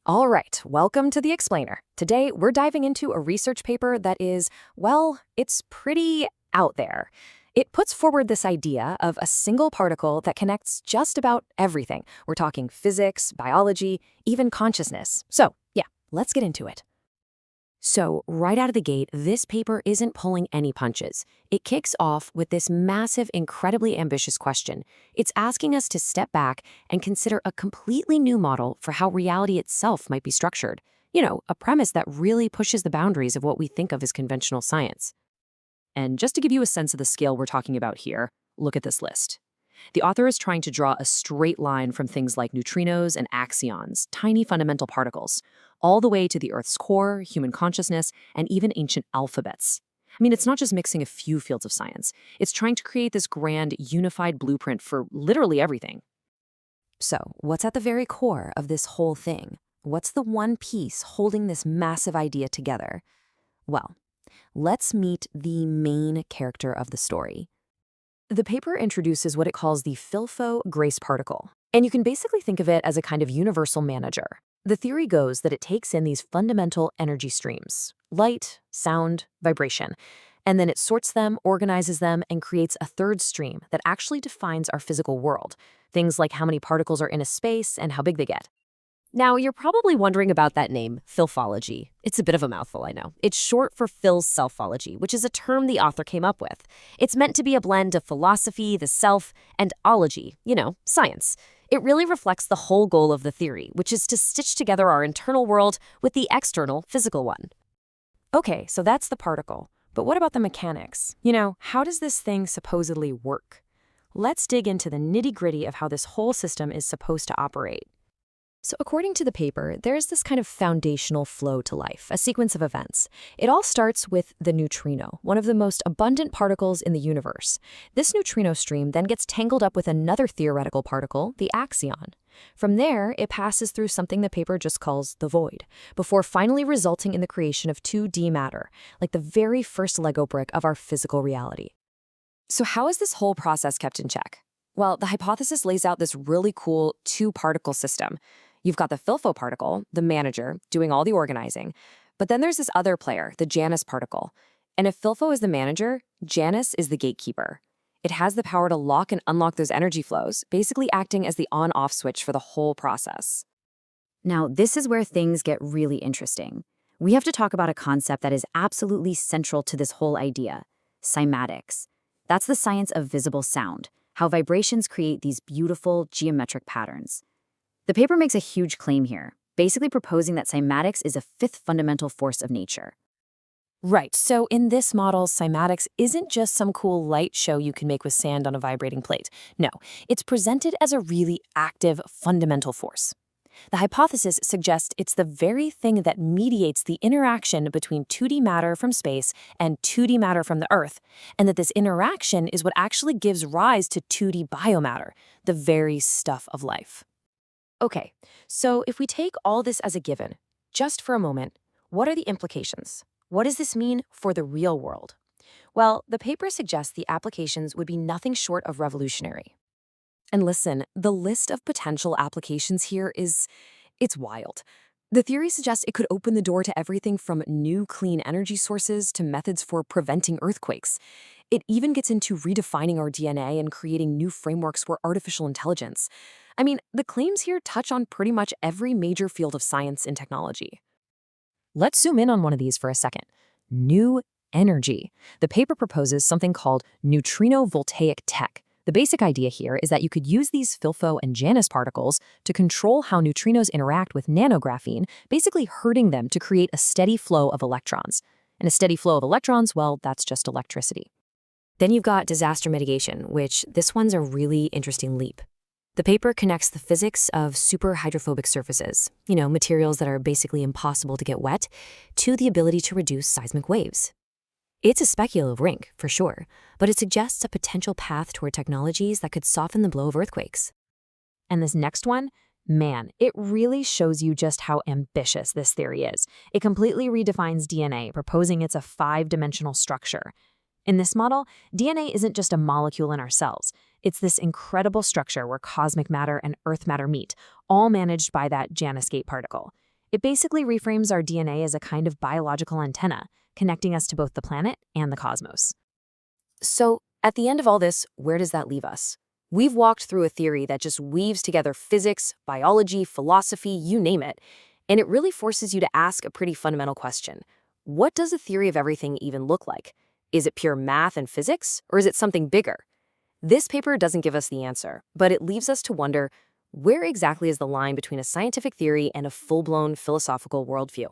All right, welcome to the Explainer. Today, we're diving into a research paper that is, well, it's pretty out there. It puts forward this idea of a single particle that connects just about everything. We're talking physics, biology, even consciousness. So, yeah, let's get into it. So, right out of the gate, this paper isn't pulling any punches. It kicks off with this massive, incredibly ambitious question. It's asking us to step back and consider a completely new model for how reality itself might be structured. You know, a premise that really pushes the boundaries of what we think of as conventional science. And just to give you a sense of the scale we're talking about here, look at this list. The author is trying to draw a straight line from things like neutrinos and axions, tiny fundamental particles, all the way to the Earth's core, human consciousness, and even ancient alphabets. I mean, it's not just mixing a few fields of science. It's trying to create this grand, unified blueprint for literally everything. So, what's at the very core of this whole thing? What's the one piece holding this massive idea together? Well, let's meet the main character of the story. The paper introduces what it calls the Philfo Particle, and you can basically think of it as a kind of universal manager. The theory goes that it takes in these fundamental energy streams, light, sound, vibration, and then it sorts them, organizes them, and creates a third stream that actually defines our physical world, things like how many particles are in a space and how big they get. Now, you're probably wondering about that name, Philfology. It's a bit of a mouthful, I know. It's short for Phil's selfology, which is a term the author came up with. It's meant to be a blend of philosophy, the self, and ology, science. It really reflects the whole goal of the theory, which is to stitch together our internal world with the external, physical one. Okay, so that's the particle. But what about the mechanics? How does this thing supposedly work? Let's dig into the nitty-gritty of how this whole system is supposed to operate. So according to the paper, there's this kind of foundational flow to life, a sequence of events. It all starts with the neutrino, one of the most abundant particles in the universe. This neutrino stream then gets tangled up with another theoretical particle, the axion. From there, it passes through something the paper just calls the void, before finally resulting in the creation of 2D matter, like the very first Lego brick of our physical reality. So how is this whole process kept in check? Well, the hypothesis lays out this really cool two-particle system. You've got the Philfo particle, the manager, doing all the organizing. But then there's this other player, the Janus particle. And if Philfo is the manager, Janus is the gatekeeper. It has the power to lock and unlock those energy flows, basically acting as the on-off switch for the whole process. Now, this is where things get really interesting. We have to talk about a concept that is absolutely central to this whole idea, cymatics. That's the science of visible sound, how vibrations create these beautiful geometric patterns. The paper makes a huge claim here, basically proposing that cymatics is a fifth fundamental force of nature. Right, so in this model, cymatics isn't just some cool light show you can make with sand on a vibrating plate. No, it's presented as a really active, fundamental force. The hypothesis suggests it's the very thing that mediates the interaction between 2D matter from space and 2D matter from the Earth, and that this interaction is what actually gives rise to 2D biomatter, the very stuff of life. Okay, so if we take all this as a given, just for a moment, what are the implications? What does this mean for the real world? Well, the paper suggests the applications would be nothing short of revolutionary. And listen, the list of potential applications here it's wild. The theory suggests it could open the door to everything from new clean energy sources to methods for preventing earthquakes. It even gets into redefining our DNA and creating new frameworks for artificial intelligence. I mean, the claims here touch on pretty much every major field of science and technology. Let's zoom in on one of these for a second. New energy. The paper proposes something called neutrino voltaic tech. The basic idea here is that you could use these Philfo and Janus particles to control how neutrinos interact with nanographene, basically herding them to create a steady flow of electrons. And a steady flow of electrons, well, that's just electricity. Then you've got disaster mitigation, which this one's a really interesting leap. The paper connects the physics of super hydrophobic surfaces, materials that are basically impossible to get wet, to the ability to reduce seismic waves. It's a speculative rink, for sure, but it suggests a potential path toward technologies that could soften the blow of earthquakes. And this next one, man, it really shows you just how ambitious this theory is. It completely redefines DNA, proposing it's a 5-dimensional structure. In this model, DNA isn't just a molecule in our cells. It's this incredible structure where cosmic matter and Earth matter meet, all managed by that Janus gate particle. It basically reframes our DNA as a kind of biological antenna, connecting us to both the planet and the cosmos. So, at the end of all this, where does that leave us? We've walked through a theory that just weaves together physics, biology, philosophy, you name it, and it really forces you to ask a pretty fundamental question. What does a theory of everything even look like? Is it pure math and physics, or is it something bigger? This paper doesn't give us the answer, but it leaves us to wonder, where exactly is the line between a scientific theory and a full-blown philosophical worldview?